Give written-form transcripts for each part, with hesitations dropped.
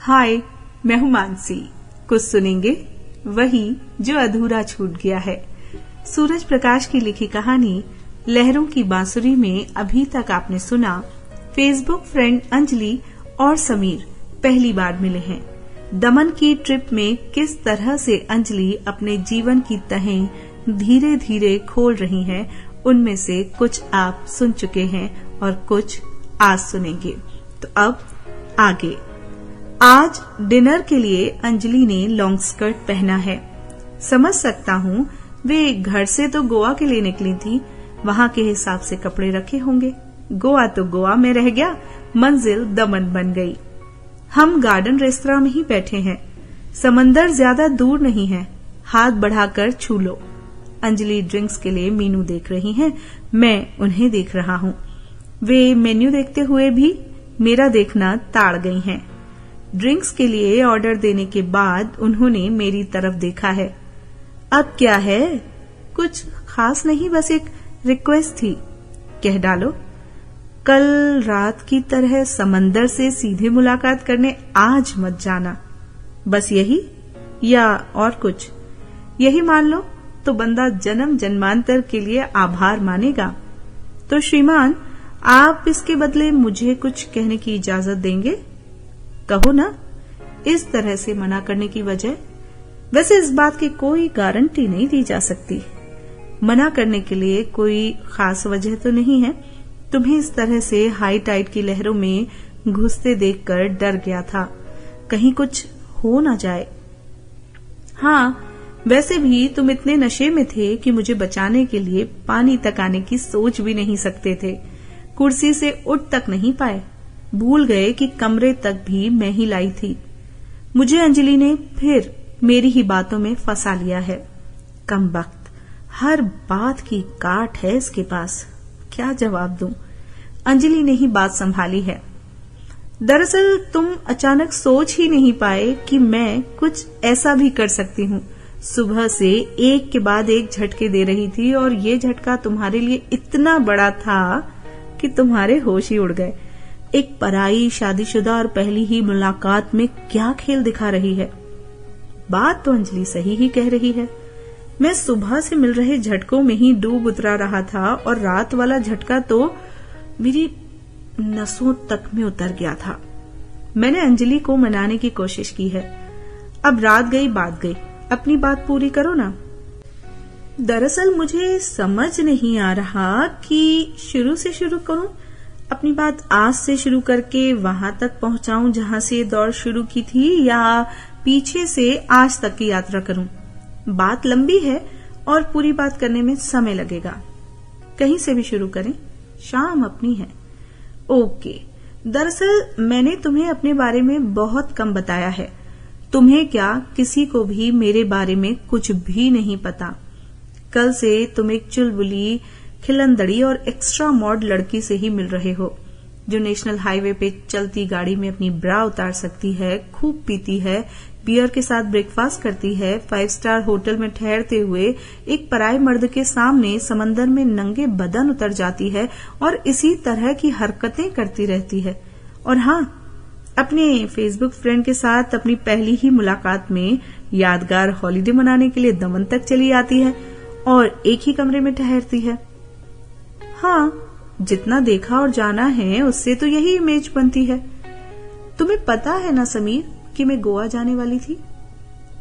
हाय, मैं हूं मानसी। कुछ सुनेंगे वही जो अधूरा छूट गया है। सूरज प्रकाश की लिखी कहानी लहरों की बांसुरी में अभी तक आपने सुना। फेसबुक फ्रेंड अंजलि और समीर पहली बार मिले हैं। दमन की ट्रिप में किस तरह से अंजलि अपने जीवन की तहें धीरे धीरे खोल रही हैं, उनमें से कुछ आप सुन चुके हैं और कुछ आज सुनेंगे। तो अब आगे। आज डिनर के लिए अंजलि ने लॉन्ग स्कर्ट पहना है। समझ सकता हूँ, वे घर से तो गोवा के लिए निकली थी, वहाँ के हिसाब से कपड़े रखे होंगे। गोवा तो गोवा में रह गया, मंजिल दमन बन गई। हम गार्डन रेस्तरां में ही बैठे हैं। समंदर ज्यादा दूर नहीं है, हाथ बढ़ाकर छू लो। अंजलि ड्रिंक्स के लिए मेनू देख रही हैं, मैं उन्हें देख रहा हूँ। वे मेन्यू देखते हुए भी मेरा देखना ताड़ गई हैं। ड्रिंक्स के लिए ऑर्डर देने के बाद उन्होंने मेरी तरफ देखा है। अब क्या है? कुछ खास नहीं, बस एक रिक्वेस्ट थी। कह डालो। कल रात की तरह समंदर से सीधे मुलाकात करने आज मत जाना। बस यही या और कुछ? यही मान लो तो बंदा जन्म जन्मांतर के लिए आभार मानेगा। तो श्रीमान, आप इसके बदले मुझे कुछ कहने की इजाजत देंगे? कहो ना। इस तरह से मना करने की वजह? वैसे इस बात की कोई गारंटी नहीं दी जा सकती। मना करने के लिए कोई खास वजह तो नहीं है। तुम्हें इस तरह से हाई टाइड की लहरों में घुसते देखकर डर गया था, कहीं कुछ हो ना जाए। हाँ, वैसे भी तुम इतने नशे में थे कि मुझे बचाने के लिए पानी तक आने की सोच भी नहीं सकते थे। कुर्सी से उठ तक नहीं पाए। भूल गए कि कमरे तक भी मैं ही लाई थी। मुझे अंजलि ने फिर मेरी ही बातों में फंसा लिया है। कमबख्त, हर बात की काट है इसके पास। क्या जवाब दूं? अंजलि ने ही बात संभाली है। दरअसल तुम अचानक सोच ही नहीं पाए कि मैं कुछ ऐसा भी कर सकती हूँ। सुबह से एक के बाद एक झटके दे रही थी और ये झटका तुम्हारे लिए इतना बड़ा था कि तुम्हारे होश ही उड़ गए। एक पराई, शादीशुदा और पहली ही मुलाकात में क्या खेल दिखा रही है। बात तो अंजलि सही ही कह रही है। मैं सुबह से मिल रहे झटकों में ही डूब उतरा रहा था और रात वाला झटका तो मेरी नसों तक में उतर गया था। मैंने अंजलि को मनाने की कोशिश की है। अब रात गई बात गई, अपनी बात पूरी करो ना। दरअसल मुझे समझ नहीं आ रहा कि शुरू से शुरू करूं, अपनी बात आज से शुरू करके वहां तक पहुंचाऊं जहां से ये दौड़ शुरू की थी, या पीछे से आज तक की यात्रा करूं। बात लंबी है और पूरी बात करने में समय लगेगा। कहीं से भी शुरू करें, शाम अपनी है। ओके, दरअसल मैंने तुम्हें अपने बारे में बहुत कम बताया है। तुम्हें क्या, किसी को भी मेरे बारे में कुछ भी नहीं पता। कल से तुम एक चुलबुली, खिलंदड़ी और एक्स्ट्रा मॉड लड़की से ही मिल रहे हो, जो नेशनल हाईवे पे चलती गाड़ी में अपनी ब्रा उतार सकती है, खूब पीती है, बियर के साथ ब्रेकफास्ट करती है, 5 स्टार होटल में ठहरते हुए एक पराये मर्द के सामने समंदर में नंगे बदन उतर जाती है और इसी तरह की हरकतें करती रहती है। और हाँ, अपने फेसबुक फ्रेंड के साथ अपनी पहली ही मुलाकात में यादगार हॉलिडे मनाने के लिए दमन तक चली आती है और एक ही कमरे में ठहरती है। हाँ, जितना देखा और जाना है उससे तो यही इमेज बनती है। तुम्हें पता है ना समीर कि मैं गोवा जाने वाली थी।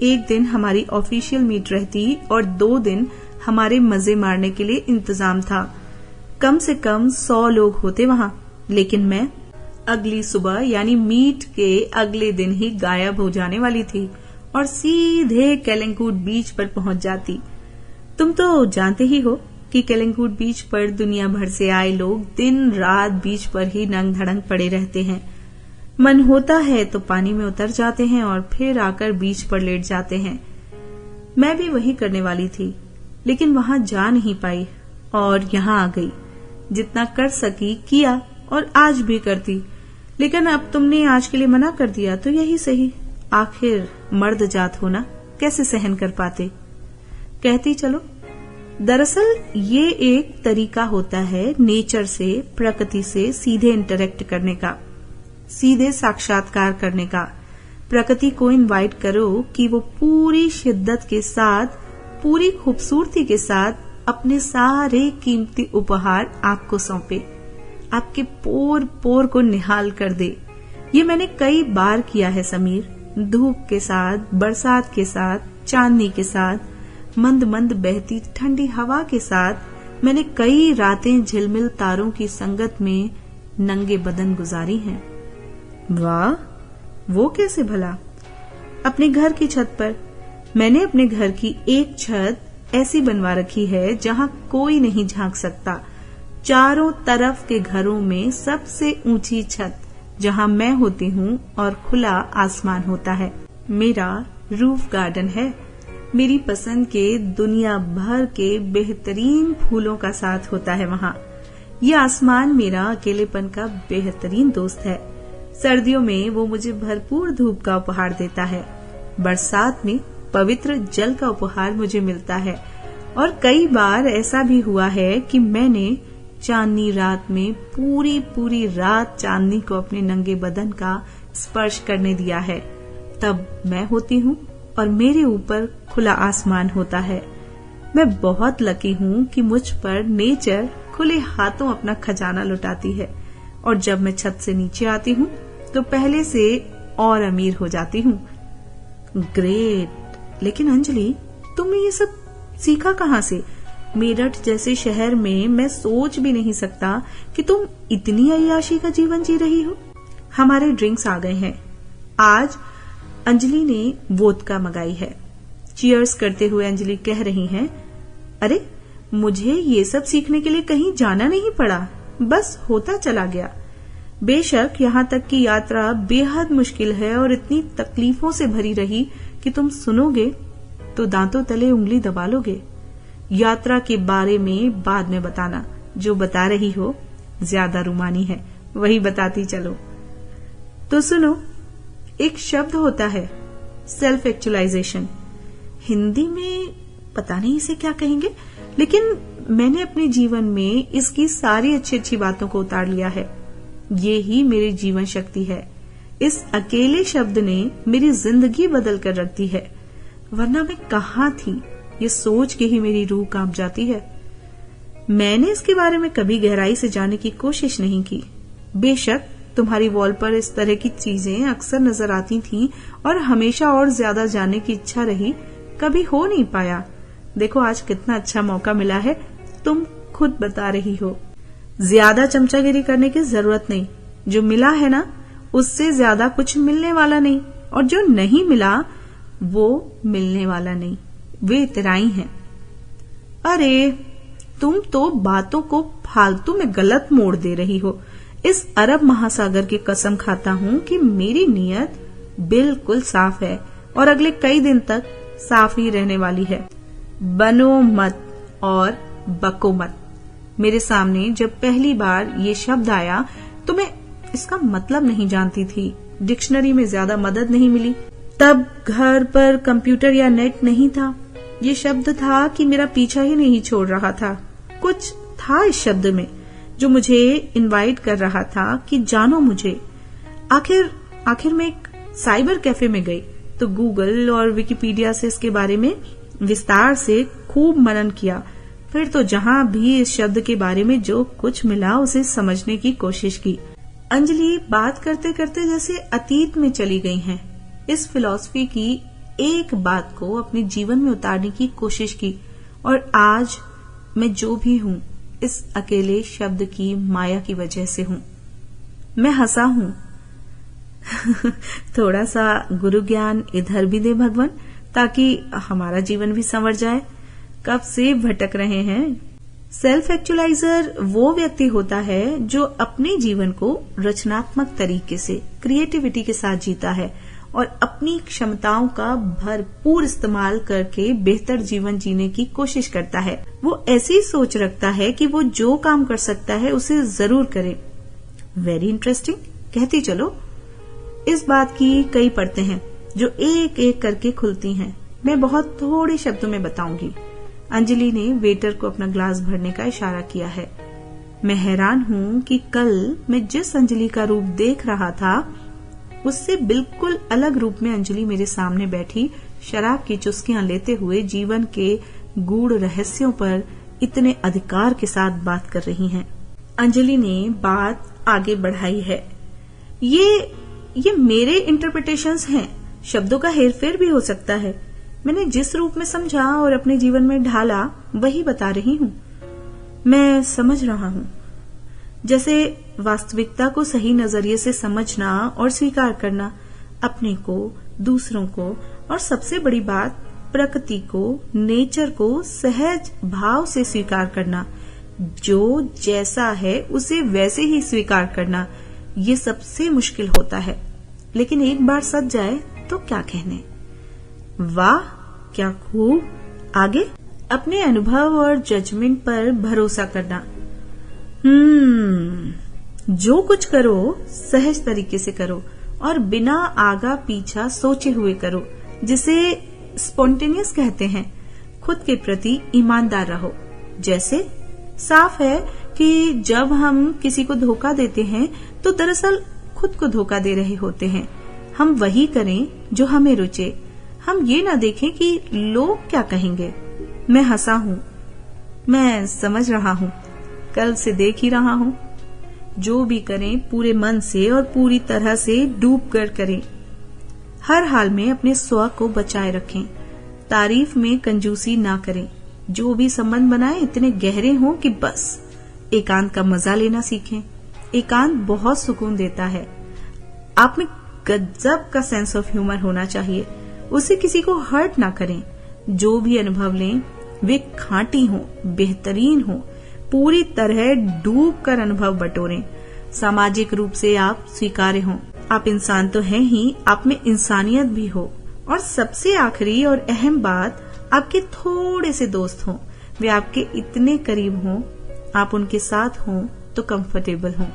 एक दिन हमारी ऑफिशियल मीट रहती और 2 दिन हमारे मजे मारने के लिए इंतजाम था। कम से कम 100 लोग होते वहां, लेकिन मैं अगली सुबह यानी मीट के अगले दिन ही गायब हो जाने वाली थी और सीधे केलंकूट बीच पर पहुंच जाती। तुम तो जानते ही हो कि केलंकूट बीच पर दुनिया भर से आए लोग दिन रात बीच पर ही नंग धड़ंग पड़े रहते हैं। मन होता है तो पानी में उतर जाते हैं और फिर आकर बीच पर लेट जाते हैं। मैं भी वही करने वाली थी, लेकिन वहां जा नहीं पाई और यहां आ गई। जितना कर सकी किया और आज भी करती, लेकिन अब तुमने आज के लिए मना कर दिया तो यही सही। आखिर मर्द जात हो ना, कैसे सहन कर पाते। कहती चलो। दरअसल ये एक तरीका होता है नेचर से, प्रकृति से सीधे इंटरेक्ट करने का, सीधे साक्षात्कार करने का। प्रकृति को इनवाइट करो कि वो पूरी शिद्दत के साथ, पूरी खूबसूरती के साथ अपने सारे कीमती उपहार आपको सौंपे, आपके पोर पोर को निहाल कर दे। ये मैंने कई बार किया है समीर, धूप के साथ, बरसात के साथ, चांदनी के साथ, मंद मंद बहती ठंडी हवा के साथ मैंने कई रातें झिलमिल तारों की संगत में नंगे बदन गुजारी हैं। वाह, वो कैसे भला? अपने घर की छत पर। मैंने अपने घर की एक छत ऐसी बनवा रखी है जहां कोई नहीं झांक सकता। चारों तरफ के घरों में सबसे ऊंची छत जहां मैं होती हूँ और खुला आसमान होता है। मेरा रूफ गार्डन है। मेरी पसंद के दुनिया भर के बेहतरीन फूलों का साथ होता है वहां। ये आसमान मेरा अकेलेपन का बेहतरीन दोस्त है। सर्दियों में वो मुझे भरपूर धूप का उपहार देता है, बरसात में पवित्र जल का उपहार मुझे मिलता है, और कई बार ऐसा भी हुआ है कि मैंने चांदनी रात में पूरी पूरी रात चांदनी को अपने नंगे बदन का स्पर्श करने दिया है। तब मैं होती हूँ और मेरे ऊपर खुला आसमान होता है। मैं बहुत लकी हूँ कि मुझ पर नेचर खुले हाथों अपना खजाना लुटाती है, और जब मैं छत से नीचे आती हूँ तो पहले से और अमीर हो जाती हूँ। ग्रेट, लेकिन अंजलि, तुमने ये सब सीखा कहाँ से? मेरठ जैसे शहर में मैं सोच भी नहीं सकता कि तुम इतनी अय्याशी का जीवन जी रही हो। हमारे ड्रिंक्स आ गए हैं। आज अंजलि ने वोदका मंगाई है। चीयर्स करते हुए अंजलि कह रही हैं, अरे मुझे ये सब सीखने के लिए कहीं जाना नहीं पड़ा, बस होता चला गया। बेशक यहाँ तक की यात्रा बेहद मुश्किल है और इतनी तकलीफों से भरी रही कि तुम सुनोगे तो दांतों तले उंगली दबा लोगे। यात्रा के बारे में बाद में बताना, जो बता रही हो ज्यादा रुमानी है, वही बताती चलो। तो सुनो, एक शब्द होता है सेल्फ एक्चुअलाइजेशन। हिंदी में पता नहीं इसे क्या कहेंगे, लेकिन मैंने अपने जीवन में इसकी सारी अच्छी अच्छी बातों को उतार लिया है। ये ही मेरी जीवन शक्ति है। इस अकेले शब्द ने मेरी जिंदगी बदल कर रख दी है, वरना मैं कहाँ थी, ये सोच के ही मेरी रूह कांप जाती है। मैंने इसके बारे में कभी गहराई से जानने की कोशिश नहीं की। बेशक तुम्हारी वॉल पर इस तरह की चीजें अक्सर नजर आती थीं और हमेशा और ज्यादा जानने की इच्छा रही, कभी हो नहीं पाया। देखो आज कितना अच्छा मौका मिला है, तुम खुद बता रही हो। ज्यादा चमचागिरी करने की जरूरत नहीं। जो मिला है ना, उससे ज्यादा कुछ मिलने वाला नहीं, और जो नहीं मिला वो मिलने वाला नहीं। वे इतराई हैं। अरे तुम तो बातों को फालतू में गलत मोड़ दे रही हो। इस अरब महासागर की कसम खाता हूँ कि मेरी नीयत बिल्कुल साफ है और अगले कई दिन तक साफ ही रहने वाली है। बनो मत और बको मत। मेरे सामने जब पहली बार ये शब्द आया तो मैं इसका मतलब नहीं जानती थी। डिक्शनरी में ज्यादा मदद नहीं मिली। तब घर पर कंप्यूटर या नेट नहीं था। ये शब्द था कि मेरा पीछा ही नहीं छोड़ रहा था। कुछ था इस शब्द में जो मुझे इनवाइट कर रहा था कि जानो मुझे। आखिर मैं एक साइबर कैफे में गई तो गूगल और विकिपीडिया से इसके बारे में विस्तार से खूब मनन किया। फिर तो जहां भी इस शब्द के बारे में जो कुछ मिला उसे समझने की कोशिश की। अंजलि बात करते करते जैसे अतीत में चली गई हैं। इस फिलॉसफी की एक बात को अपने जीवन में उतारने की कोशिश की, और आज मैं जो भी हूँ इस अकेले शब्द की माया की वजह से हूँ। मैं हंसा हूँ। थोड़ा सा गुरु ज्ञान इधर भी दे भगवान, ताकि हमारा जीवन भी संवर जाए। कब से भटक रहे हैं। सेल्फ एक्चुअलाइजर वो व्यक्ति होता है जो अपने जीवन को रचनात्मक तरीके से, क्रिएटिविटी के साथ जीता है और अपनी क्षमताओं का भरपूर इस्तेमाल करके बेहतर जीवन जीने की कोशिश करता है। वो ऐसी सोच रखता है कि वो जो काम कर सकता है उसे जरूर करे। वेरी इंटरेस्टिंग, कहती चलो। इस बात की कई परतें हैं जो एक एक करके खुलती हैं। मैं बहुत थोड़े शब्दों में बताऊंगी। अंजलि ने वेटर को अपना ग्लास भरने का इशारा किया है। मैं हैरान हूँ कि कल मैं जिस अंजलि का रूप देख रहा था उससे बिल्कुल अलग रूप में अंजलि मेरे सामने बैठी शराब की चुस्कियां लेते हुए जीवन के गूढ़ रहस्यों पर इतने अधिकार के साथ बात कर रही हैं। अंजलि ने बात आगे बढ़ाई है। ये मेरे इंटरप्रिटेशंस हैं, शब्दों का हेरफेर भी हो सकता है। मैंने जिस रूप में समझा और अपने जीवन में ढाला वही बता रही हूँ। मैं समझ रहा हूँ, जैसे वास्तविकता को सही नजरिए से समझना और स्वीकार करना, अपने को, दूसरों को और सबसे बड़ी बात प्रकृति को, नेचर को सहज भाव से स्वीकार करना, जो जैसा है उसे वैसे ही स्वीकार करना, ये सबसे मुश्किल होता है। लेकिन एक बार सच जाए तो क्या कहने। वाह क्या खूब। आगे अपने अनुभव और जजमेंट पर भरोसा करना। जो कुछ करो सहज तरीके से करो और बिना आगा पीछा सोचे हुए करो, जिसे स्पॉन्टेनियस कहते हैं। खुद के प्रति ईमानदार रहो। जैसे साफ है कि जब हम किसी को धोखा देते हैं तो दरअसल खुद को धोखा दे रहे होते हैं। हम वही करें जो हमें रुचे। हम ये ना देखें कि लोग क्या कहेंगे। मैं हंसा हूँ, मैं समझ रहा हूँ, कल से देख ही रहा हूँ। जो भी करें पूरे मन से और पूरी तरह से डूब कर करें। हर हाल में अपने स्व को बचाए रखें। तारीफ में कंजूसी ना करें। जो भी संबंध बनाए इतने गहरे हों कि बस एकांत का मजा लेना सीखें। एकांत बहुत सुकून देता है। आप में गजब का सेंस ऑफ ह्यूमर होना चाहिए। उसे किसी को हर्ट ना करें। जो भी अनुभव लें वे खांटी हों, बेहतरीन हों। पूरी तरह डूब कर अनुभव बटोरें। सामाजिक रूप से आप स्वीकार्य हों। आप इंसान तो हैं ही, आप में इंसानियत भी हो। और सबसे आखिरी और अहम बात, आपके थोड़े से दोस्त हों। वे आपके इतने करीब हों, आप उनके साथ हों तो कंफर्टेबल हों।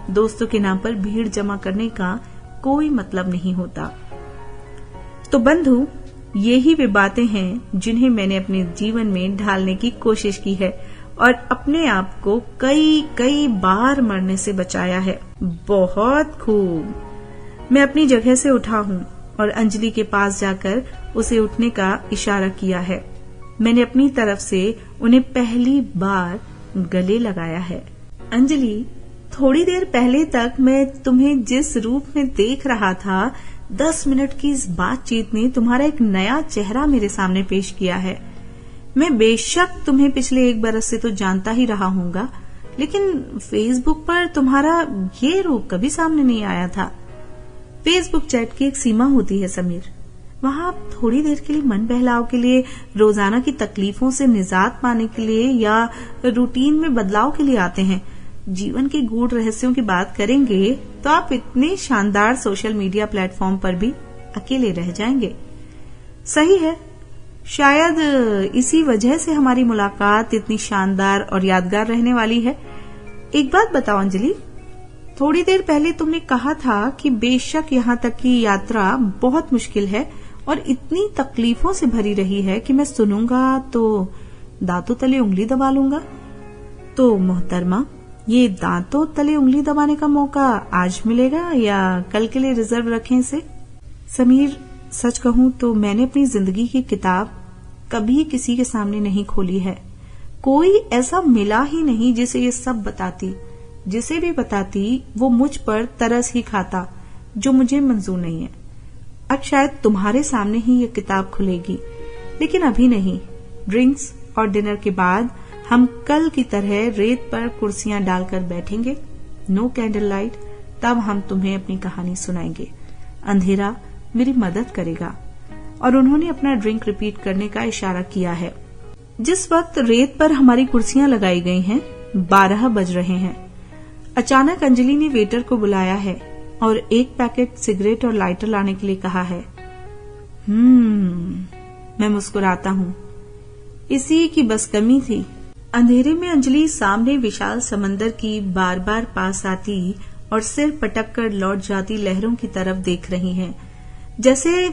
दोस्तों के नाम पर भीड़ जमा करने का कोई मतलब नहीं होता। तो बंधु, यही वे बातें हैं जिन्हें मैंने अपने जीवन में ढालने की कोशिश की है और अपने आप को कई बार मरने से बचाया है। बहुत खूब। मैं अपनी जगह से उठा हूँ और अंजलि के पास जाकर उसे उठने का इशारा किया है। मैंने अपनी तरफ से उन्हें पहली बार गले लगाया है। अंजलि, थोड़ी देर पहले तक मैं तुम्हें जिस रूप में देख रहा था, 10 मिनट की इस बातचीत ने तुम्हारा एक नया चेहरा मेरे सामने पेश किया है। मैं बेशक तुम्हें पिछले 1 बरस से तो जानता ही रहा हूँगा, लेकिन फेसबुक पर तुम्हारा ये रूप कभी सामने नहीं आया था। फेसबुक चैट की एक सीमा होती है समीर। वहां आप थोड़ी देर के लिए मन बहलाव के लिए, रोजाना की तकलीफों से निजात पाने के लिए या रूटीन में बदलाव के लिए आते हैं। जीवन के गूढ़ रहस्यों की बात करेंगे तो आप इतने शानदार सोशल मीडिया प्लेटफॉर्म पर भी अकेले रह जाएंगे। सही है, शायद इसी वजह से हमारी मुलाकात इतनी शानदार और यादगार रहने वाली है। एक बात बताओ अंजलि, थोड़ी देर पहले तुमने कहा था कि बेशक यहाँ तक की यात्रा बहुत मुश्किल है और इतनी तकलीफों से भरी रही है कि मैं सुनूंगा तो दांतों तले उंगली दबा लूंगा। तो मोहतरमा, ये दांतों तले उंगली दबाने का मौका आज मिलेगा या कल के लिए रिजर्व रखें इसे? समीर, सच कहूं तो मैंने अपनी जिंदगी की किताब कभी किसी के सामने नहीं खोली है। कोई ऐसा मिला ही नहीं जिसे ये सब बताती। जिसे भी बताती वो मुझ पर तरस ही खाता, जो मुझे मंजूर नहीं है। अब शायद तुम्हारे सामने ही ये किताब खुलेगी, लेकिन अभी नहीं। ड्रिंक्स और डिनर के बाद हम कल की तरह रेत पर कुर्सियां डालकर बैठेंगे, नो कैंडल लाइट। तब हम तुम्हें अपनी कहानी सुनाएंगे। अंधेरा मेरी मदद करेगा। और उन्होंने अपना ड्रिंक रिपीट करने का इशारा किया है। जिस वक्त रेत पर हमारी कुर्सियां लगाई गई हैं, 12 बज रहे हैं। अचानक अंजलि ने वेटर को बुलाया है और एक पैकेट सिगरेट और लाइटर लाने के लिए कहा है। मैं मुस्कुराता हूँ। इसी की बस कमी थी। अंधेरे में अंजलि सामने विशाल समंदर की बार बार पास आती और सिर पटक कर लौट जाती लहरों की तरफ देख रही हैं, जैसे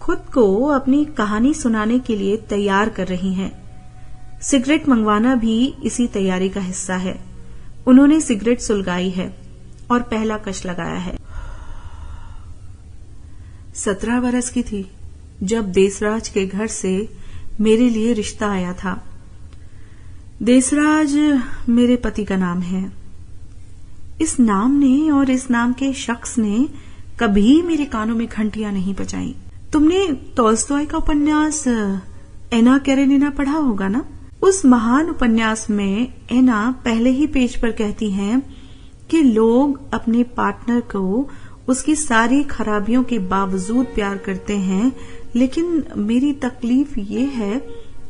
खुद को अपनी कहानी सुनाने के लिए तैयार कर रही हैं। सिगरेट मंगवाना भी इसी तैयारी का हिस्सा है। उन्होंने सिगरेट सुलगाई है और पहला कश लगाया है। 17 बरस की थी जब देसराज के घर से मेरे लिए रिश्ता आया था। देसराज मेरे पति का नाम है। इस नाम ने और इस नाम के शख्स ने कभी मेरे कानों में घंटियां नहीं बजाई। तुमने टॉल्स्टॉय का उपन्यास एना कैरेनिना पढ़ा होगा ना? उस महान उपन्यास में एना पहले ही पेज पर कहती हैं कि लोग अपने पार्टनर को उसकी सारी खराबियों के बावजूद प्यार करते हैं, लेकिन मेरी तकलीफ ये है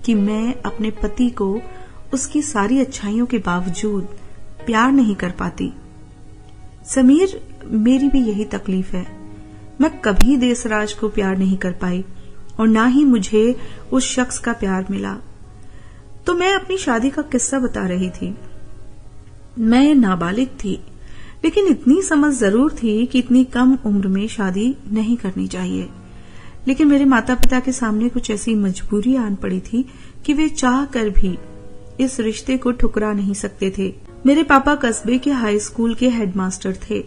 कि मैं अपने पति को उसकी सारी अच्छाइयों के बावजूद प्यार नहीं कर पाती। समीर, मेरी भी यही तकलीफ है। मैं कभी देसराज को प्यार नहीं कर पाई और ना ही मुझे उस शख्स का प्यार मिला। तो मैं अपनी शादी का किस्सा बता रही थी। मैं नाबालिग थी, लेकिन इतनी समझ जरूर थी कि इतनी कम उम्र में शादी नहीं करनी चाहिए। लेकिन मेरे माता पिता के सामने कुछ ऐसी मजबूरी आन पड़ी थी कि वे चाह कर भी इस रिश्ते को ठुकरा नहीं सकते थे। मेरे पापा कस्बे के हाई स्कूल के हेडमास्टर थे।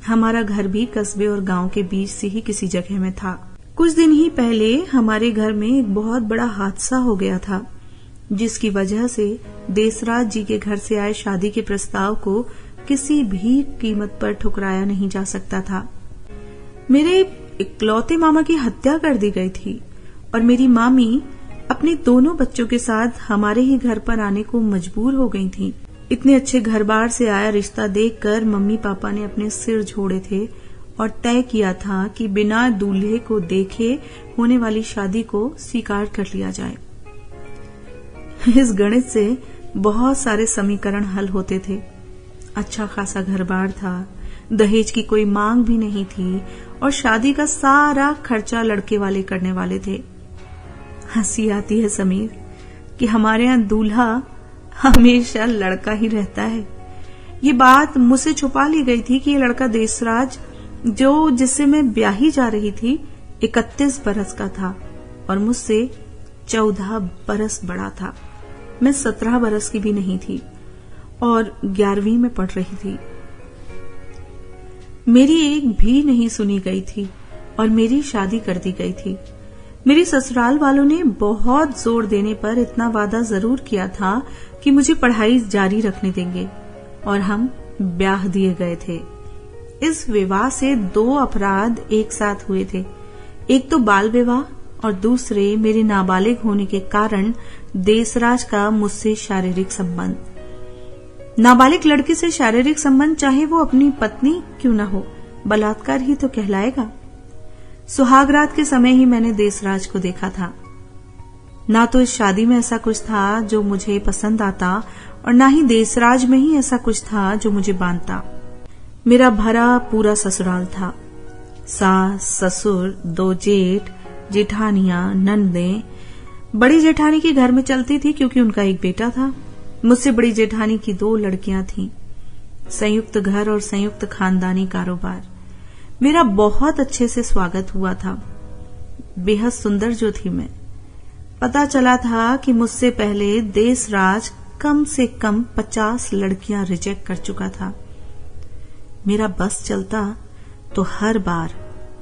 हमारा घर भी कस्बे और गांव के बीच से ही किसी जगह में था। कुछ दिन ही पहले हमारे घर में एक बहुत बड़ा हादसा हो गया था, जिसकी वजह से देसराज जी के घर से आए शादी के प्रस्ताव को किसी भी कीमत पर ठुकराया नहीं जा सकता था। मेरे इकलौते मामा की हत्या कर दी गई थी और मेरी मामी अपने दोनों बच्चों के साथ हमारे ही घर पर आने को मजबूर हो गई थी। इतने अच्छे घर बार से आया रिश्ता देखकर मम्मी पापा ने अपने सिर जोड़े थे और तय किया था कि बिना दूल्हे को देखे होने वाली शादी को स्वीकार कर लिया जाए। इस गणित से बहुत सारे समीकरण हल होते थे। अच्छा खासा घर बार था, दहेज की कोई मांग भी नहीं थी और शादी का सारा खर्चा लड़के वाले करने वाले थे। हंसी आती है समीर कि हमारे यहाँ दूल्हा हमेशा लड़का ही रहता है। ये बात मुझसे छुपा ली गई थी कि ये लड़का देसराज जिससे मैं ब्याही जा रही थी 31 बरस का था और मुझसे 14 बरस बड़ा था। मैं 17 बरस की भी नहीं थी और 11वीं में पढ़ रही थी। मेरी एक भी नहीं सुनी गई थी और मेरी शादी कर दी गई थी। मेरी ससुराल वालों ने बहुत जोर देने पर इतना वादा जरूर किया था कि मुझे पढ़ाई जारी रखने देंगे और हम ब्याह दिए गए थे। इस विवाह से 2 अपराध एक साथ हुए थे। एक तो बाल विवाह और दूसरे मेरे नाबालिग होने के कारण देसराज का मुझसे शारीरिक संबंध। नाबालिग लड़के से शारीरिक संबंध चाहे वो अपनी पत्नी क्यों न हो, बलात्कार ही तो कहलाएगा। सुहागरात के समय ही मैंने देसराज को देखा था। ना तो इस शादी में ऐसा कुछ था जो मुझे पसंद आता और ना ही देसराज में ही ऐसा कुछ था जो मुझे बांधता। मेरा भरा पूरा ससुराल था। सास, ससुर, 2 जेठ, जेठानियां, ननदें। बड़ी जेठानी के घर में चलती थी क्योंकि उनका एक बेटा था। मुझसे बड़ी जेठानी की 2 लड़कियां थीं। संयुक्त घर और संयुक्त खानदानी कारोबार। मेरा बहुत अच्छे से स्वागत हुआ था। बेहद सुंदर जो थी मैं। पता चला था कि मुझसे पहले देसराज कम से कम 50 लड़कियां रिजेक्ट कर चुका था। मेरा बस चलता तो हर बार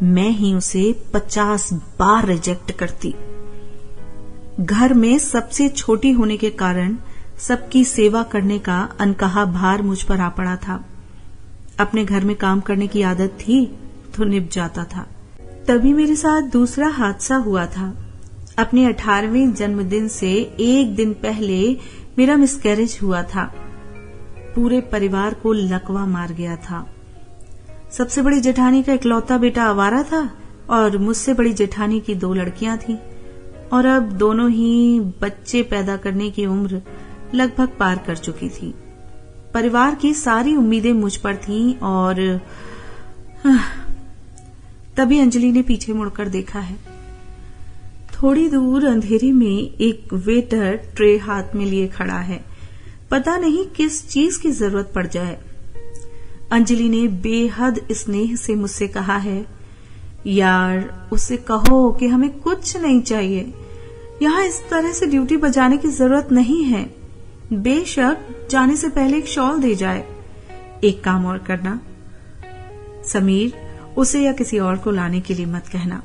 मैं ही उसे 50 बार रिजेक्ट करती। घर में सबसे छोटी होने के कारण सबकी सेवा करने का अनकहा भार मुझ पर आ पड़ा था। अपने घर में काम करने की आदत थी तो निभ जाता था। तभी मेरे साथ दूसरा हादसा हुआ था। अपने 18वें जन्मदिन से एक दिन पहले मेरा मिसकैरेज हुआ था। पूरे परिवार को लकवा मार गया था। सबसे बड़ी जेठानी का इकलौता बेटा आवारा था और मुझसे बड़ी जेठानी की 2 लड़कियां थीं और अब दोनों ही बच्चे पैदा करने की उम्र लगभग पार कर चुकी थी। परिवार की सारी उम्मीदें मुझ पर थीं और तभी अंजलि ने पीछे मुड़कर देखा है। थोड़ी दूर अंधेरे में एक वेटर ट्रे हाथ में लिए खड़ा है। पता नहीं किस चीज की जरूरत पड़ जाए। अंजलि ने बेहद स्नेह से मुझसे कहा है, यार उससे कहो कि हमें कुछ नहीं चाहिए। यहाँ इस तरह से ड्यूटी बजाने की जरूरत नहीं है। बेशक जाने से पहले एक शॉल दे जाए। एक काम और करना समीर, उसे या किसी और को लाने के लिए मत कहना।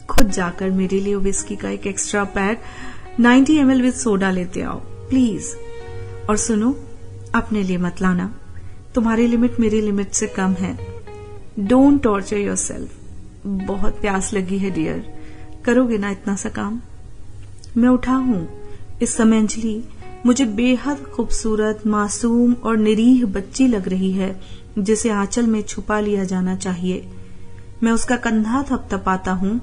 खुद जाकर मेरे लिए विस्की का एक extra pack 90 ml with soda लेते आओ प्लीज। और सुनो, अपने लिए मत लाना, तुम्हारी लिमिट मेरी लिमिट से कम है। Don't torture yourself. बहुत प्यास लगी है डियर, करोगे ना इतना सा काम? मैं उठा हूं। इस समय अंजलि मुझे बेहद खूबसूरत, मासूम और निरीह बच्ची लग रही है जिसे आंचल में छुपा लिया जाना चाहिए। मैं उसका कंधा थपथपाता हूं।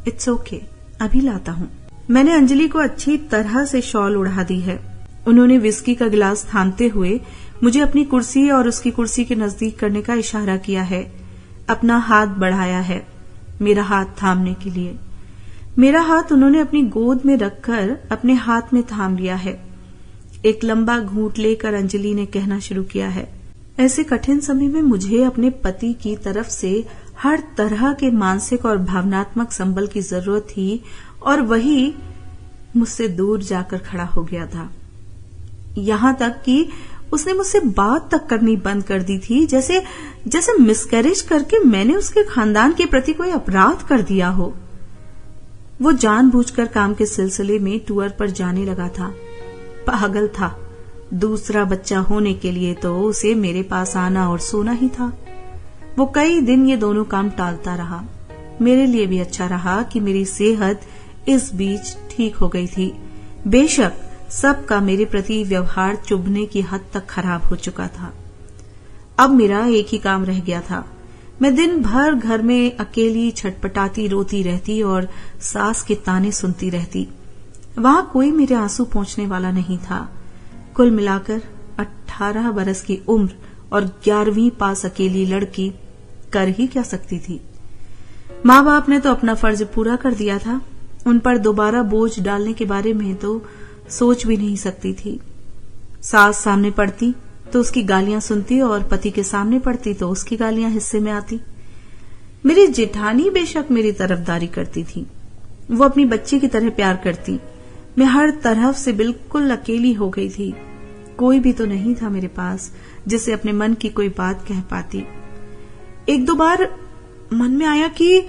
इट्स ओके, अभी लाता हूं। मैंने अंजलि को अच्छी तरह से शॉल उड़ा दी है। उन्होंने विस्की का गिलास थामते हुए मुझे अपनी कुर्सी और उसकी कुर्सी के नजदीक करने का इशारा किया है। अपना हाथ बढ़ाया है मेरा हाथ थामने के लिए। मेरा हाथ उन्होंने अपनी गोद में रखकर अपने हाथ में थाम लिया है। एक लंबा घूंट लेकर अंजलि ने कहना शुरू किया है, ऐसे कठिन समय में मुझे अपने पति की तरफ से हर तरह के मानसिक और भावनात्मक संबल की जरूरत थी और वही मुझसे दूर जाकर खड़ा हो गया था। यहां तक कि उसने मुझसे बात तक करनी बंद कर दी थी, जैसे मिसकैरेज करके मैंने उसके खानदान के प्रति कोई अपराध कर दिया हो। वो जानबूझकर काम के सिलसिले में टूर पर जाने लगा था। पागल था। दूसरा बच्चा होने के लिए तो उसे मेरे पास आना और सोना ही था। वो कई दिन ये दोनों काम टालता रहा। मेरे लिए भी अच्छा रहा कि मेरी सेहत इस बीच ठीक हो गई थी। बेशक सबका मेरे प्रति व्यवहार चुभने की हद तक खराब हो चुका था। अब मेरा एक ही काम रह गया था। मैं दिन भर घर में अकेली छटपटाती रोती रहती और सास के ताने सुनती रहती। वहां कोई मेरे आंसू पोंछने वाला नहीं था। कुल मिलाकर 18 बरस की उम्र और 11वीं पास अकेली लड़की कर ही क्या सकती थी। माँ बाप ने तो अपना फर्ज पूरा कर दिया था। उन पर दोबारा बोझ डालने के बारे में तो सोच भी नहीं सकती थी। सास सामने पड़ती तो उसकी गालियां सुनती और पति के सामने पड़ती तो उसकी गालियां हिस्से में आती। मेरी जेठानी बेशक मेरी तरफदारी करती थी। वो अपनी बच्ची की तरह प्यार करती। मैं हर तरफ से बिल्कुल अकेली हो गई थी। कोई भी तो नहीं था मेरे पास जिसे अपने मन की कोई बात कह पाती। एक दो बार मन में आया कि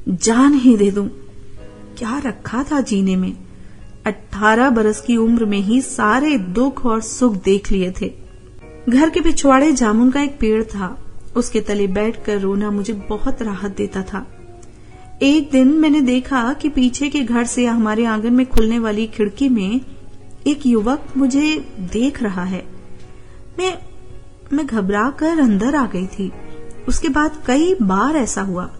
जान ही दे दूं। क्या रखा था जीने में। 18 बरस की उम्र में ही सारे दुख और सुख देख लिए थे। घर के पिछवाड़े जामुन का एक पेड़ था। उसके तले बैठकर रोना मुझे बहुत राहत देता था। एक दिन मैंने देखा कि पीछे के घर से हमारे आंगन में खुलने वाली खिड़की में एक युवक मुझे देख रहा है। मैं घबरा कर अंदर आ गई थी। उसके बाद कई बार ऐसा हुआ।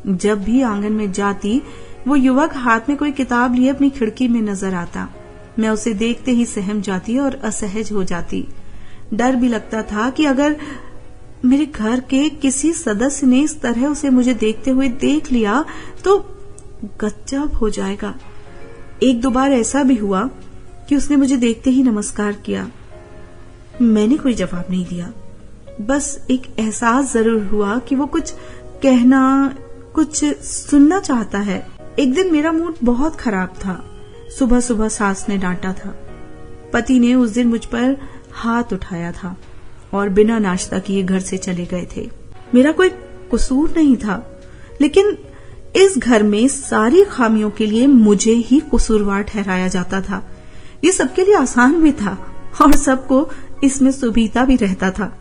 जब भी आंगन में जाती वो युवक हाथ में कोई किताब लिए अपनी खिड़की में नजर आता। मैं उसे देखते ही सहम जाती और असहज हो जाती। डर भी लगता था कि अगर मेरे घर के किसी सदस्य ने इस तरह उसे मुझे देखते हुए देख लिया तो गजब हो जाएगा। एक दो बार ऐसा भी हुआ कि उसने मुझे देखते ही नमस्कार किया। मैंने कोई जवाब नहीं दिया। बस एक एहसास जरूर हुआ कि वो कुछ कहना, कुछ सुनना चाहता है। एक दिन मेरा मूड बहुत खराब था। सुबह सुबह सास ने डांटा था। पति ने उस दिन मुझ पर हाथ उठाया था और बिना नाश्ता किए घर से चले गए थे। मेरा कोई कसूर नहीं था, लेकिन इस घर में सारी खामियों के लिए मुझे ही कसूरवार ठहराया जाता था। ये सबके लिए आसान भी था और सबको इसमें सुविधा भी रहता था।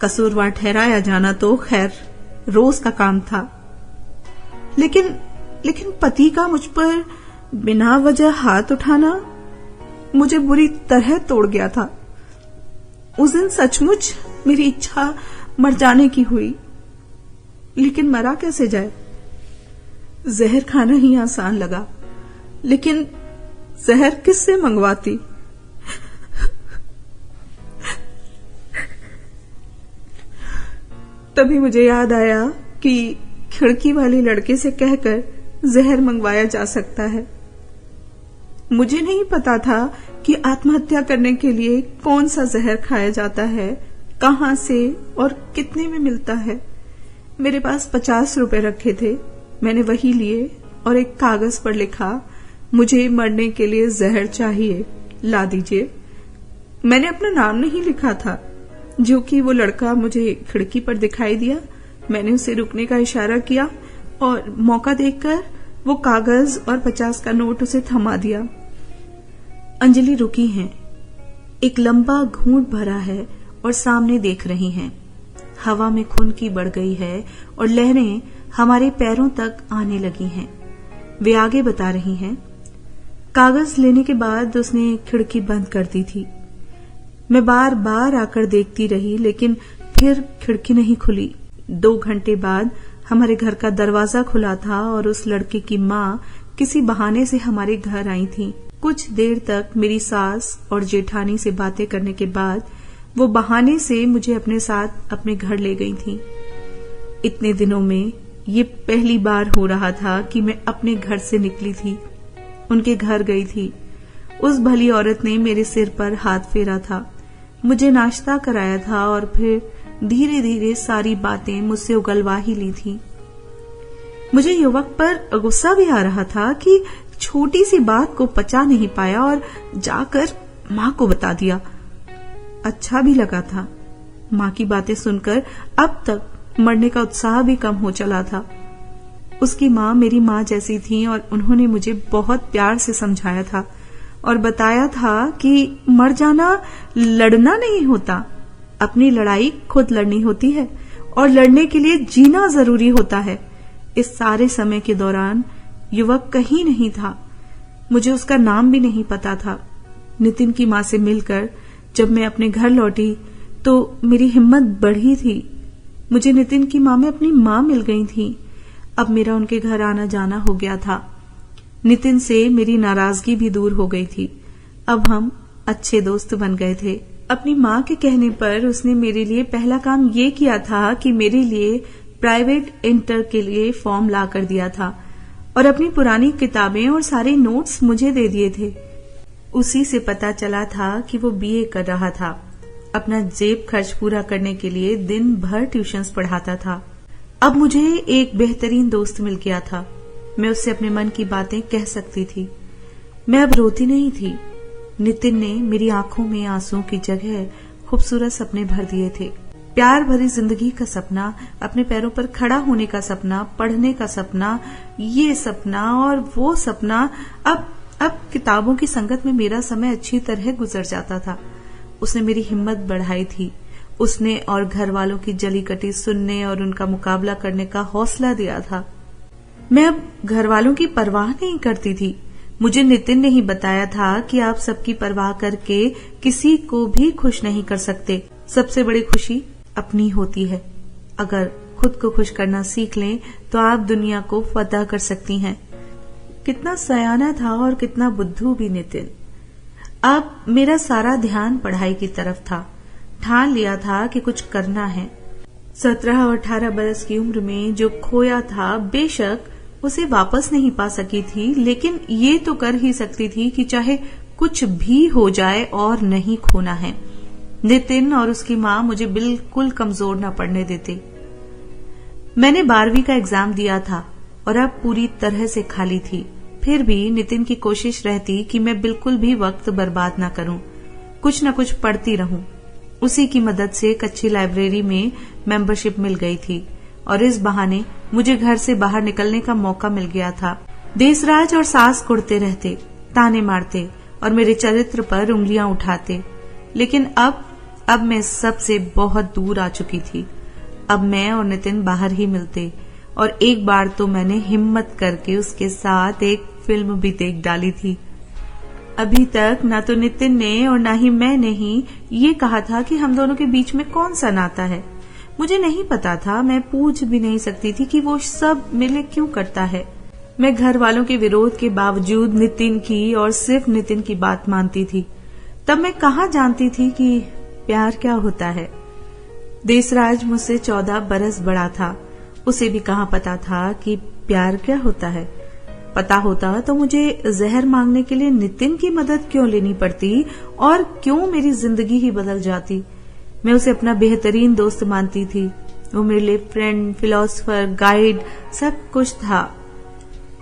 कसूरवार ठहराया जाना तो खैर रोज का काम था, लेकिन पति का मुझ पर बिना वजह हाथ उठाना मुझे बुरी तरह तोड़ गया था। उस दिन सचमुच मेरी इच्छा मर जाने की हुई, लेकिन मरा कैसे जाए। जहर खाना ही आसान लगा, लेकिन जहर किससे मंगवाती। तभी मुझे याद आया कि खिड़की वाले लड़के से कहकर जहर मंगवाया जा सकता है। मुझे नहीं पता था कि आत्महत्या करने के लिए कौन सा जहर खाया जाता है, कहां से और कितने में मिलता है। मेरे पास 50 रुपए रखे थे। मैंने वही लिए और एक कागज पर लिखा, मुझे मरने के लिए जहर चाहिए, ला दीजिए। मैंने अपना नाम नहीं लिखा था। जो कि वो लड़का मुझे खिड़की पर दिखाई दिया मैंने उसे रुकने का इशारा किया और मौका देखकर वो कागज और 50 का नोट उसे थमा दिया। अंजलि रुकी हैं, एक लंबा घूंट भरा है और सामने देख रही हैं। हवा में खुनकी बढ़ गई है और लहरें हमारे पैरों तक आने लगी हैं। वे आगे बता रही हैं। कागज लेने के बाद उसने खिड़की बंद कर दी थी। मैं बार बार आकर देखती रही, लेकिन फिर खिड़की नहीं खुली। 2 घंटे बाद हमारे घर का दरवाजा खुला था और उस लड़के की माँ किसी बहाने से हमारे घर आई थी। कुछ देर तक मेरी सास और जेठानी से बातें करने के बाद वो बहाने से मुझे अपने साथ अपने घर ले गई थी। इतने दिनों में ये पहली बार हो रहा था कि मैं अपने घर से निकली थी, उनके घर गई थी। उस भली औरत ने मेरे सिर पर हाथ फेरा था, मुझे नाश्ता कराया था और फिर धीरे धीरे सारी बातें मुझसे उगलवा ही ली थी। मुझे युवक पर गुस्सा भी आ रहा था कि छोटी सी बात को पचा नहीं पाया और जाकर माँ को बता दिया। अच्छा भी लगा था। माँ की बातें सुनकर अब तक मरने का उत्साह भी कम हो चला था। उसकी माँ मेरी माँ जैसी थी और उन्होंने मुझे बहुत प्यार से समझाया था और बताया था कि मर जाना लड़ना नहीं होता, अपनी लड़ाई खुद लड़नी होती है और लड़ने के लिए जीना जरूरी होता है। इस सारे समय के दौरान युवक कहीं नहीं था, मुझे उसका नाम भी नहीं पता था। नितिन की माँ से मिलकर जब मैं अपने घर लौटी तो मेरी हिम्मत बढ़ी थी। मुझे नितिन की माँ में अपनी माँ मिल गई थी। अब मेरा उनके घर आना जाना हो गया था। नितिन से मेरी नाराजगी भी दूर हो गई थी। अब हम अच्छे दोस्त बन गए थे। अपनी माँ के कहने पर उसने मेरे लिए पहला काम ये किया था कि मेरे लिए प्राइवेट इंटर के लिए फॉर्म ला कर दिया था और अपनी पुरानी किताबें और सारे नोट्स मुझे दे दिए थे। उसी से पता चला था कि वो बीए कर रहा था। अपना जेब खर्च पूरा करने के लिए दिन भर ट्यूशंस पढ़ाता था। अब मुझे एक बेहतरीन दोस्त मिल गया था। मैं उससे अपने मन की बातें कह सकती थी। मैं अब रोती नहीं थी। नितिन ने मेरी आंखों में आंसुओं की जगह खूबसूरत सपने भर दिए थे। प्यार भरी जिंदगी का सपना, अपने पैरों पर खड़ा होने का सपना, पढ़ने का सपना, ये सपना और वो सपना। अब किताबों की संगत में मेरा समय अच्छी तरह गुजर जाता था। उसने मेरी हिम्मत बढ़ाई थी। उसने और घर वालों की जली कटी सुनने और उनका मुकाबला करने का हौसला दिया था। मैं अब घर वालों की परवाह नहीं करती थी। मुझे नितिन ने ही बताया था कि आप सबकी परवाह करके किसी को भी खुश नहीं कर सकते। सबसे बड़ी खुशी अपनी होती है। अगर खुद को खुश करना सीख लें तो आप दुनिया को फतह कर सकती हैं। कितना सयाना था और कितना बुद्धू भी नितिन। अब मेरा सारा ध्यान पढ़ाई की तरफ था। ठान लिया था कि कुछ करना है। 17 और 18 बरस की उम्र में जो खोया था, बेशक उसे वापस नहीं पा सकी थी, लेकिन ये तो कर ही सकती थी कि चाहे कुछ भी हो जाए और नहीं खोना है। नितिन और उसकी माँ मुझे बिल्कुल कमजोर न पड़ने देते। मैंने 12वीं का एग्जाम दिया था और अब पूरी तरह से खाली थी। फिर भी नितिन की कोशिश रहती कि मैं बिल्कुल भी वक्त बर्बाद न करूं, कुछ न कुछ पढ़ती रहूं। उसी की मदद से एक अच्छी लाइब्रेरी में मेंबरशिप मिल गई थी और इस बहाने मुझे घर से बाहर निकलने का मौका मिल गया था। देसराज और सास कुड़ते रहते, ताने मारते और मेरे चरित्र पर उंगलियां उठाते, लेकिन अब मैं सबसे बहुत दूर आ चुकी थी। अब मैं और नितिन बाहर ही मिलते और एक बार तो मैंने हिम्मत करके उसके साथ एक फिल्म भी देख डाली थी। अभी तक ना तो नितिन ने और ना ही मैंने ही ये कहा था कि हम दोनों के बीच में कौन सा नाता है। मुझे नहीं पता था, मैं पूछ भी नहीं सकती थी कि वो सब मेरे लिए क्यों करता है। मैं घर वालों के विरोध के बावजूद नितिन की और सिर्फ नितिन की बात मानती थी। तब मैं कहाँ जानती थी कि प्यार क्या होता है। देसराज मुझसे 14 बरस बड़ा था। उसे भी कहाँ पता था कि प्यार क्या होता है। पता होता तो मुझे जहर मांगने के लिए नितिन की मदद क्यों लेनी पड़ती और क्यों मेरी जिंदगी ही बदल जाती। मैं उसे अपना बेहतरीन दोस्त मानती थी। वो मेरे लिए फ्रेंड, फिलोसोफर, गाइड सब कुछ था।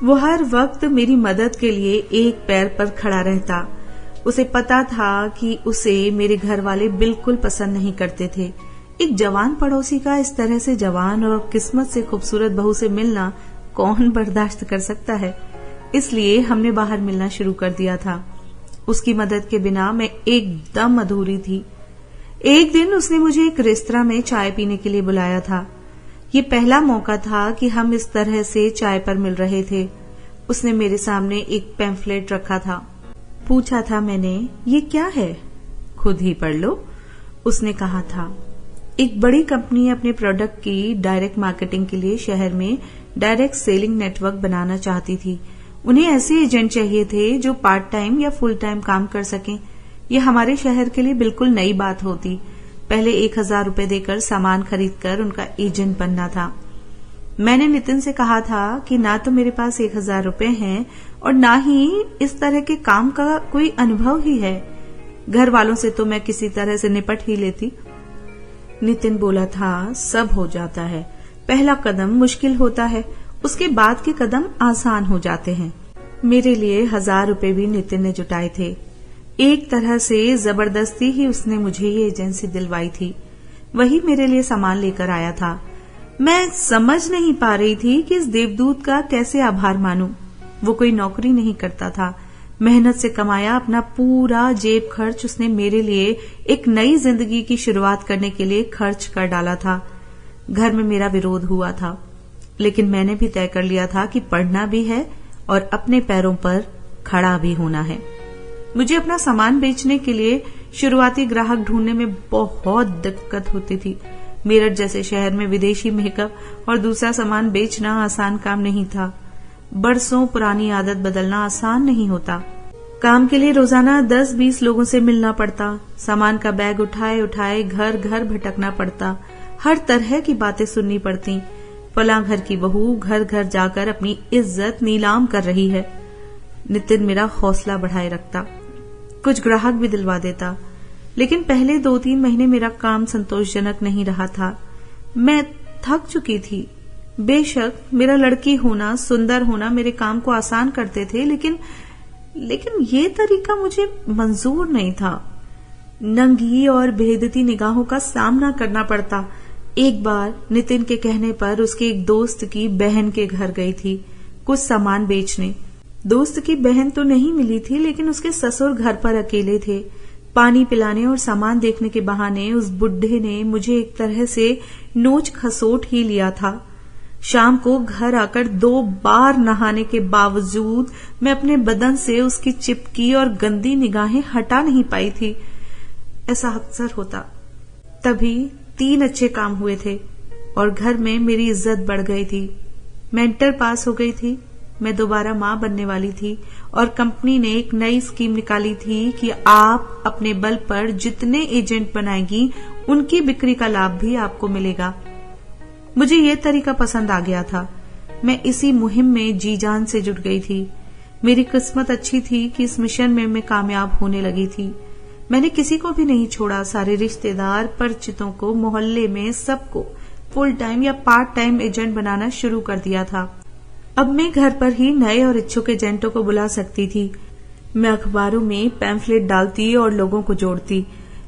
वो हर वक्त मेरी मदद के लिए एक पैर पर खड़ा रहता। उसे पता था कि उसे मेरे घर वाले बिल्कुल पसंद नहीं करते थे, एक जवान पड़ोसी का इस तरह से जवान और किस्मत से खूबसूरत बहू से मिलना कौन बर्दाश्त कर सकता है। इसलिए हमने बाहर मिलना शुरू कर दिया था। उसकी मदद के बिना मैं एकदम अधूरी थी। एक दिन उसने मुझे एक रेस्तरां में चाय पीने के लिए बुलाया था। ये पहला मौका था कि हम इस तरह से चाय पर मिल रहे थे। उसने मेरे सामने एक पैम्फलेट रखा था। पूछा था मैंने, ये क्या है? खुद ही पढ़ लो, उसने कहा था। एक बड़ी कंपनी अपने प्रोडक्ट की डायरेक्ट मार्केटिंग के लिए शहर में डायरेक्ट सेलिंग नेटवर्क बनाना चाहती थी। उन्हें ऐसे एजेंट चाहिए थे जो पार्ट टाइम या फुल टाइम काम कर सकें। यह हमारे शहर के लिए बिल्कुल नई बात होती। पहले 1000 रुपए देकर सामान खरीदकर उनका एजेंट बनना था। मैंने नितिन से कहा था कि ना तो मेरे पास 1000 रुपए हैं और ना ही इस तरह के काम का कोई अनुभव ही है। घर वालों से तो मैं किसी तरह से निपट ही लेती। नितिन बोला था, सब हो जाता है। पहला कदम मुश्किल होता है, उसके बाद के कदम आसान हो जाते हैं। मेरे लिए 1000 रुपए भी नितिन ने जुटाए थे। एक तरह से जबरदस्ती ही उसने मुझे ये एजेंसी दिलवाई थी। वही मेरे लिए सामान लेकर आया था। मैं समझ नहीं पा रही थी कि इस देवदूत का कैसे आभार मानूं। वो कोई नौकरी नहीं करता था। मेहनत से कमाया अपना पूरा जेब खर्च उसने मेरे लिए एक नई जिंदगी की शुरुआत करने के लिए खर्च कर डाला था। घर में मेरा विरोध हुआ था, लेकिन मैंने भी तय कर लिया था कि पढ़ना भी है और अपने पैरों पर खड़ा भी होना है। मुझे अपना सामान बेचने के लिए शुरुआती ग्राहक ढूंढने में बहुत दिक्कत होती थी। मेरठ जैसे शहर में विदेशी मेकअप और दूसरा सामान बेचना आसान काम नहीं था। बरसों पुरानी आदत बदलना आसान नहीं होता। काम के लिए रोजाना 10-20 लोगों से मिलना पड़ता। सामान का बैग उठाए उठाए घर घर भटकना पड़ता। हर तरह की बातें सुननी पड़ती। फलां घर की बहू घर घर जाकर अपनी इज्जत नीलाम कर रही है। नितिन मेरा हौसला बढ़ाए रखता, कुछ ग्राहक भी दिलवा देता, लेकिन पहले 2-3 महीने मेरा काम संतोषजनक नहीं रहा था। मैं थक चुकी थी। बेशक मेरा लड़की होना, सुंदर होना मेरे काम को आसान करते थे, लेकिन ये तरीका मुझे मंजूर नहीं था। नंगी और भेदती निगाहों का सामना करना पड़ता। एक बार नितिन के कहने पर उसके एक दोस्त की बहन के घर गई थी कुछ सामान बेचने। दोस्त की बहन तो नहीं मिली थी, लेकिन उसके ससुर घर पर अकेले थे। पानी पिलाने और सामान देखने के बहाने उस बुढ़े ने मुझे एक तरह से नोच खसोट ही लिया था। शाम को घर आकर 2 बार नहाने के बावजूद मैं अपने बदन से उसकी चिपकी और गंदी निगाहें हटा नहीं पाई थी। ऐसा अक्सर होता। तभी 3 अच्छे काम हुए थे और घर में मेरी इज्जत बढ़ गई थी। मैं इंटर पास हो गई थी। मैं दोबारा मां बनने वाली थी और कंपनी ने एक नई स्कीम निकाली थी कि आप अपने बल पर जितने एजेंट बनाएगी उनकी बिक्री का लाभ भी आपको मिलेगा। मुझे ये तरीका पसंद आ गया था। मैं इसी मुहिम में जी जान से जुट गई थी। मेरी किस्मत अच्छी थी कि इस मिशन में मैं कामयाब होने लगी थी। मैंने किसी को भी नहीं छोड़ा। सारे रिश्तेदार, परिचितों को, मोहल्ले में सबको फुल टाइम या पार्ट टाइम एजेंट बनाना शुरू कर दिया था। अब मैं घर पर ही नए और इच्छुक एजेंटों को बुला सकती थी। मैं अखबारों में पैम्फलेट डालती और लोगों को जोड़ती।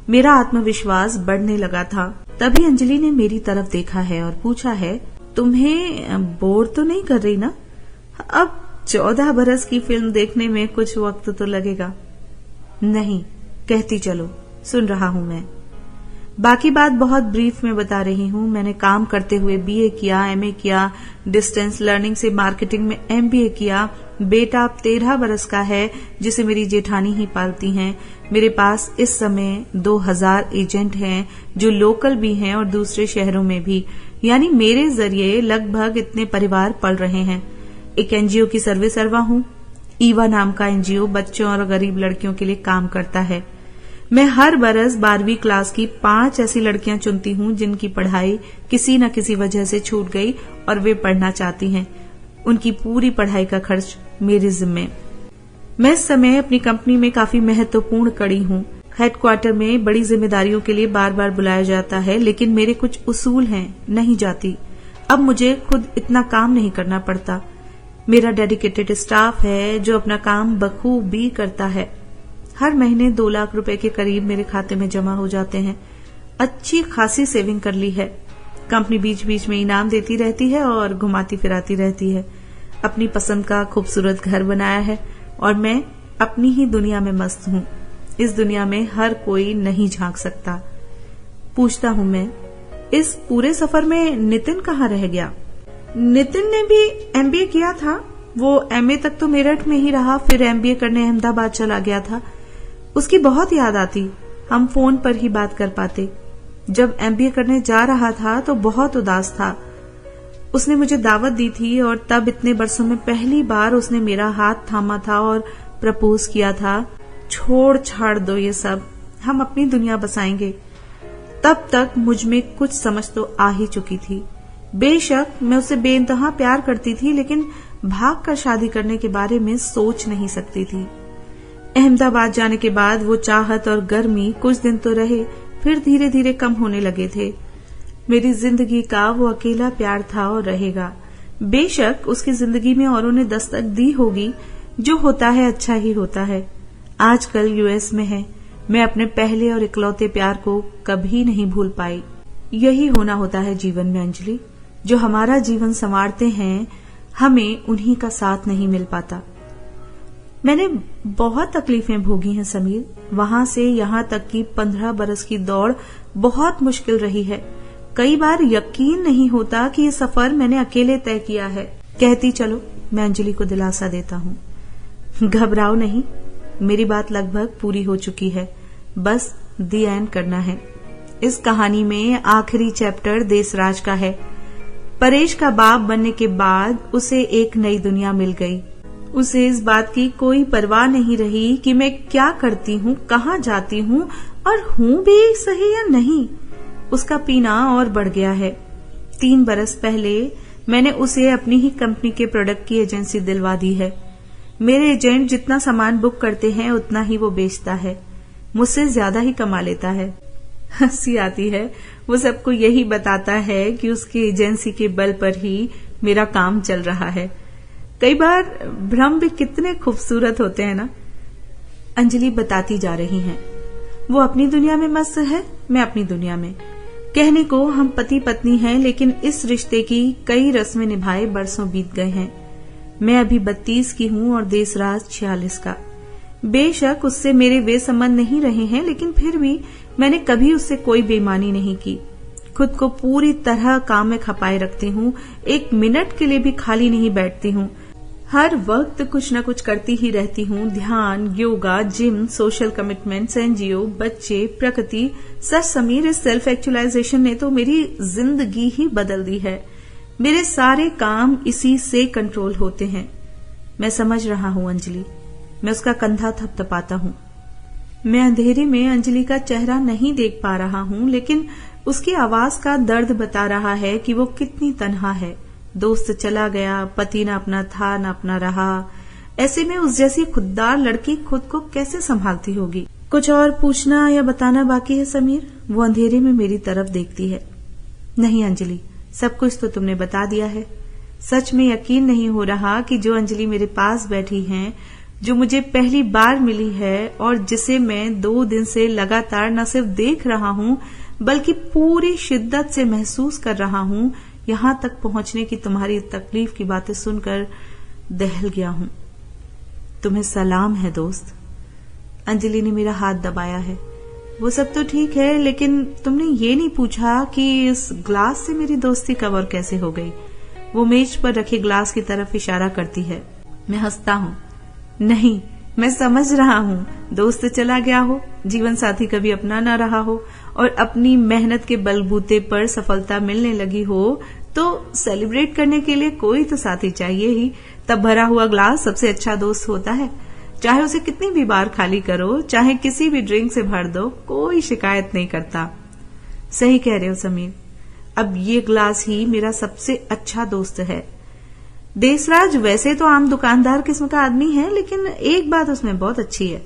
मेरा आत्मविश्वास बढ़ने लगा था। तभी अंजलि ने मेरी तरफ देखा है और पूछा है, तुम्हें बोर तो नहीं कर रही ना? अब 14 बरस की फिल्म देखने में कुछ वक्त तो लगेगा। नहीं, कहती चलो, सुन रहा हूं मैं। बाकी बात बहुत ब्रीफ में बता रही हूं। मैंने काम करते हुए बीए किया, एमए किया, डिस्टेंस लर्निंग से मार्केटिंग में एमबीए किया। बेटा अब 13 बरस का है जिसे मेरी जेठानी ही पालती हैं। मेरे पास इस समय 2000 एजेंट हैं जो लोकल भी हैं और दूसरे शहरों में भी। यानी मेरे जरिए लगभग इतने परिवार पल रहे हैं। एक एनजीओ की सर्वे सर्वा हूं। ईवा नाम का एनजीओ बच्चों और गरीब लड़कियों के लिए काम करता है। मैं हर बरस 12वीं क्लास की 5 ऐसी लड़कियां चुनती हूं जिनकी पढ़ाई किसी न किसी वजह से छूट गई और वे पढ़ना चाहती हैं। उनकी पूरी पढ़ाई का खर्च मेरे जिम्मे। मैं इस समय अपनी कंपनी में काफी महत्वपूर्ण कड़ी हूं। हेडक्वार्टर में बड़ी जिम्मेदारियों के लिए बार बार बुलाया जाता है, लेकिन मेरे कुछ उसूल हैं, नहीं जाती। अब मुझे खुद इतना काम नहीं करना पड़ता। मेरा डेडिकेटेड स्टाफ है जो अपना काम बखूबी करता है। हर महीने 2 लाख रुपए के करीब मेरे खाते में जमा हो जाते हैं। अच्छी खासी सेविंग कर ली है। कंपनी बीच बीच में इनाम देती रहती है और घुमाती फिराती रहती है। अपनी पसंद का खूबसूरत घर बनाया है और मैं अपनी ही दुनिया में मस्त हूँ। इस दुनिया में हर कोई नहीं झांक सकता। पूछता हूँ मैं, इस पूरे सफर में नितिन कहाँ रह गया? नितिन ने भी एमबीए किया था। वो एमए तक तो मेरठ में ही रहा, फिर एमबीए करने अहमदाबाद चला गया था। उसकी बहुत याद आती, हम फोन पर ही बात कर पाते। जब एमबीए करने जा रहा था तो बहुत उदास था। उसने मुझे दावत दी थी और तब इतने बरसों में पहली बार उसने मेरा हाथ थामा था और प्रपोज किया था, छोड़ छाड़ दो ये सब, हम अपनी दुनिया बसाएंगे। तब तक मुझ में कुछ समझ तो आ ही चुकी थी। बेशक मैं उससे बेइंतहा प्यार करती थी, लेकिन भाग कर शादी करने के बारे में सोच नहीं सकती थी। अहमदाबाद जाने के बाद वो चाहत और गर्मी कुछ दिन तो रहे, फिर धीरे धीरे कम होने लगे थे। मेरी जिंदगी का वो अकेला प्यार था और रहेगा। बेशक उसकी जिंदगी में औरों ने दस्तक दी होगी, जो होता है अच्छा ही होता है। आजकल यूएस में है। मैं अपने पहले और इकलौते प्यार को कभी नहीं भूल पाई। यही होना होता है जीवन में अंजलि। जो हमारा जीवन संवारते हैं, हमें उन्हीं का साथ नहीं मिल पाता। मैंने बहुत तकलीफें भोगी हैं समीर। वहां से यहां तक की 15 बरस की दौड़ बहुत मुश्किल रही है। कई बार यकीन नहीं होता कि ये सफर मैंने अकेले तय किया है। कहती चलो, मैं अंजलि को दिलासा देता हूँ। घबराओ नहीं, मेरी बात लगभग पूरी हो चुकी है। बस दी एंड करना है। इस कहानी में आखिरी चैप्टर देसराज का है। परेश का बाप बनने के बाद उसे एक नई दुनिया मिल गई। उसे इस बात की कोई परवाह नहीं रही कि मैं क्या करती हूँ, कहाँ जाती हूँ और हूँ भी सही या नहीं। उसका पीना और बढ़ गया है। 3 बरस पहले मैंने उसे अपनी ही कंपनी के प्रोडक्ट की एजेंसी दिलवा दी है। मेरे एजेंट जितना सामान बुक करते हैं उतना ही वो बेचता है। मुझसे ज्यादा ही कमा लेता है। हंसी आती है। वो सबको यही बताता है कि उसकी एजेंसी के बल पर ही मेरा काम चल रहा है। कई बार भ्रम भी कितने खूबसूरत होते हैं ना। अंजलि बताती जा रही हैं। वो अपनी दुनिया में मस्त है, मैं अपनी दुनिया में। कहने को हम पति पत्नी हैं, लेकिन इस रिश्ते की कई रस्में निभाए बरसों बीत गए हैं। मैं अभी 32 की हूँ और देसराज 46 का। बेशक उससे मेरे वे संबंध नहीं रहे हैं, लेकिन फिर भी मैंने कभी उससे कोई बेईमानी नहीं की। खुद को पूरी तरह काम में खपाए रखती हूँ। 1 मिनट के लिए भी खाली नहीं बैठती हूँ। हर वक्त कुछ न कुछ करती ही रहती हूँ। ध्यान, yoga, gym, social commitments, NGO, बच्चे, प्रकृति। सर समीर, इस सेल्फ एक्चुअलाइजेशन ने तो मेरी जिंदगी ही बदल दी है। मेरे सारे काम इसी से कंट्रोल होते हैं। मैं समझ रहा हूँ अंजलि। मैं उसका कंधा थपथपाता हूँ। मैं अंधेरे में अंजलि का चेहरा नहीं देख पा रहा हूँ, लेकिन उसकी आवाज का दर्द बता रहा है कि वो कितनी तन्हा है। दोस्त चला गया, पति न अपना था न अपना रहा। ऐसे में उस जैसी खुददार लड़की खुद को कैसे संभालती होगी। कुछ और पूछना या बताना बाकी है समीर? वो अंधेरे में मेरी तरफ देखती है। नहीं अंजलि, सब कुछ तो तुमने बता दिया है। सच में यकीन नहीं हो रहा कि जो अंजलि मेरे पास बैठी हैं, जो मुझे पहली बार मिली है और जिसे मैं 2 दिन से लगातार न सिर्फ देख रहा हूँ बल्कि पूरी शिद्दत से महसूस कर रहा हूँ, यहाँ तक पहुंचने की तुम्हारी तकलीफ की बातें सुनकर दहल गया हूँ। तुम्हें सलाम है दोस्त। अंजलि ने मेरा हाथ दबाया है। वो सब तो ठीक है, लेकिन तुमने ये नहीं पूछा कि इस ग्लास से मेरी दोस्ती कब और कैसे हो गई। वो मेज पर रखे ग्लास की तरफ इशारा करती है। मैं हंसता हूँ। नहीं, मैं समझ रहा हूँ। दोस्त चला गया हो, जीवन साथी कभी अपना न रहा हो और अपनी मेहनत के बलबूते पर सफलता मिलने लगी हो, तो सेलिब्रेट करने के लिए कोई तो साथी चाहिए ही। तब भरा हुआ ग्लास सबसे अच्छा दोस्त होता है। चाहे उसे कितनी भी बार खाली करो, चाहे किसी भी ड्रिंक से भर दो, कोई शिकायत नहीं करता। सही कह रहे हो समीर। अब ये ग्लास ही मेरा सबसे अच्छा दोस्त है। देसराज वैसे तो आम दुकानदार किस्म का आदमी है, लेकिन एक बात उसमें बहुत अच्छी है।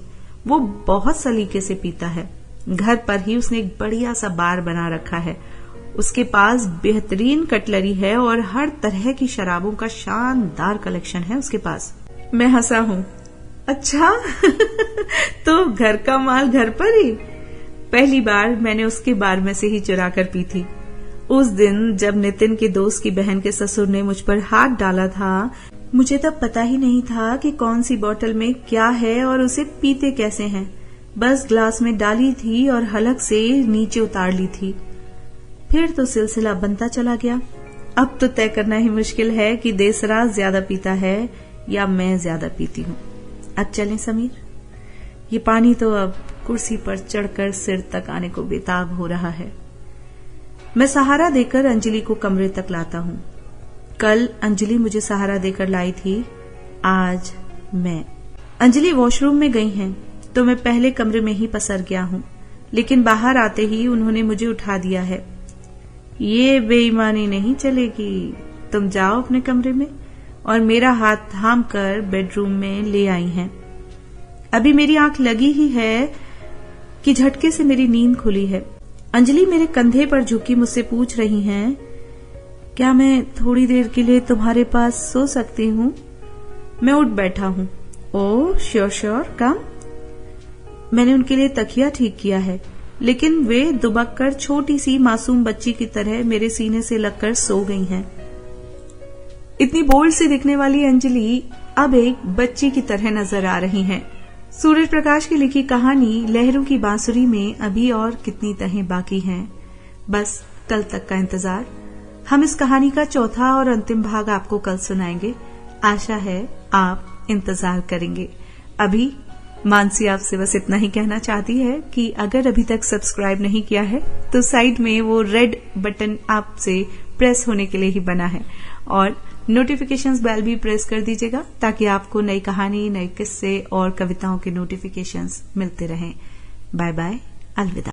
वो बहुत सलीके से पीता है। घर पर ही उसने एक बढ़िया सा बार बना रखा है। उसके पास बेहतरीन कटलरी है और हर तरह की शराबों का शानदार कलेक्शन है उसके पास। मैं हंसा हूँ। अच्छा तो घर का माल घर पर ही? पहली बार मैंने उसके बार में से ही चुरा कर पी थी। उस दिन जब नितिन के दोस्त की बहन के ससुर ने मुझ पर हाथ डाला था, मुझे तब पता ही नहीं था कि कौन सी बोतल में क्या है और उसे पीते कैसे हैं। बस ग्लास में डाली थी और हलक से नीचे उतार ली थी। फिर तो सिलसिला बनता चला गया। अब तो तय करना ही मुश्किल है कि देसराज ज्यादा पीता है या मैं ज्यादा पीती हूँ। अब चलें समीर, ये पानी तो अब कुर्सी पर चढ़कर सिर तक आने को बेताब हो रहा है। मैं सहारा देकर अंजलि को कमरे तक लाता हूँ। कल अंजलि मुझे सहारा देकर लाई थी, आज मैं। अंजलि वॉशरूम में गई हैं, तो मैं पहले कमरे में ही पसर गया हूँ, लेकिन बाहर आते ही उन्होंने मुझे उठा दिया है। ये बेईमानी नहीं चलेगी, तुम जाओ अपने कमरे में, और मेरा हाथ थाम कर बेडरूम में ले आई हैं। अभी मेरी आंख लगी ही है कि झटके से मेरी नींद खुली है। अंजलि मेरे कंधे पर झुकी मुझसे पूछ रही हैं, क्या मैं थोड़ी देर के लिए तुम्हारे पास सो सकती हूँ? मैं उठ बैठा हूँ। ओह श्योर कम। मैंने उनके लिए तकिया ठीक किया है, लेकिन वे दुबक कर छोटी सी मासूम बच्ची की तरह मेरे सीने से लगकर सो गई हैं। इतनी बोल्ड सी दिखने वाली अंजलि अब एक बच्ची की तरह नजर आ रही हैं। सूरज प्रकाश की लिखी कहानी लहरों की बांसुरी में अभी और कितनी तहें बाकी हैं, बस कल तक का इंतजार। हम इस कहानी का चौथा और अंतिम भाग आपको कल सुनाएंगे। आशा है आप इंतजार करेंगे। अभी मानसी आपसे बस इतना ही कहना चाहती है कि अगर अभी तक सब्सक्राइब नहीं किया है तो साइड में वो रेड बटन आपसे प्रेस होने के लिए ही बना है, और नोटिफिकेशंस बेल भी प्रेस कर दीजिएगा ताकि आपको नई कहानी, नए किस्से और कविताओं के नोटिफिकेशंस मिलते रहें। बाय बाय, अलविदा।